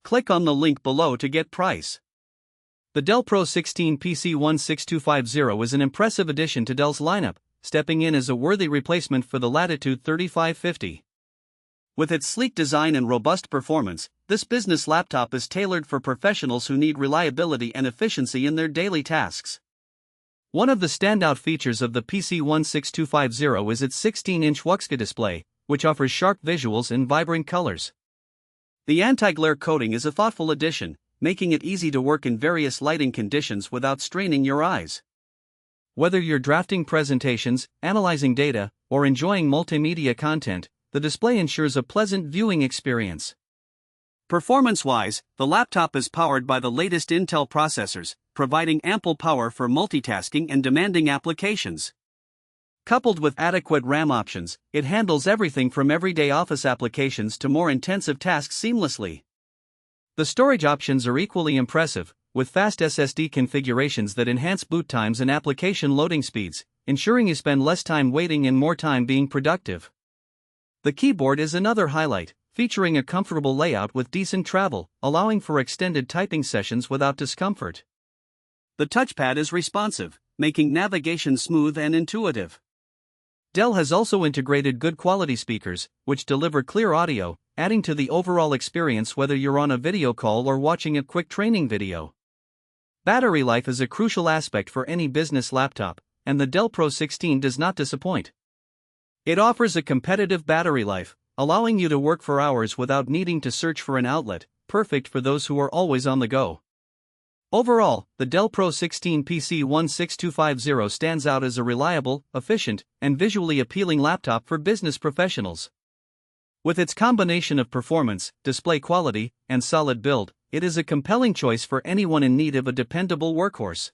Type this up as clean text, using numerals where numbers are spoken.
Click on the link below to get price. The Dell Pro 16 PC16250 is an impressive addition to Dell's lineup, stepping in as a worthy replacement for the Latitude 3550. With its sleek design and robust performance, this business laptop is tailored for professionals who need reliability and efficiency in their daily tasks. One of the standout features of the PC16250 is its 16-inch WUXGA display, which offers sharp visuals in vibrant colors. The anti-glare coating is a thoughtful addition, making it easy to work in various lighting conditions without straining your eyes. Whether you're drafting presentations, analyzing data, or enjoying multimedia content, the display ensures a pleasant viewing experience. Performance-wise, the laptop is powered by the latest Intel processors, providing ample power for multitasking and demanding applications. Coupled with adequate RAM options, it handles everything from everyday office applications to more intensive tasks seamlessly. The storage options are equally impressive, with fast SSD configurations that enhance boot times and application loading speeds, ensuring you spend less time waiting and more time being productive. The keyboard is another highlight, featuring a comfortable layout with decent travel, allowing for extended typing sessions without discomfort. The touchpad is responsive, making navigation smooth and intuitive. Dell has also integrated good quality speakers, which deliver clear audio, adding to the overall experience whether you're on a video call or watching a quick training video. Battery life is a crucial aspect for any business laptop, and the Dell Pro 16 does not disappoint. It offers a competitive battery life, allowing you to work for hours without needing to search for an outlet, perfect for those who are always on the go. Overall, the Dell Pro 16 PC16250 stands out as a reliable, efficient, and visually appealing laptop for business professionals. With its combination of performance, display quality, and solid build, it is a compelling choice for anyone in need of a dependable workhorse.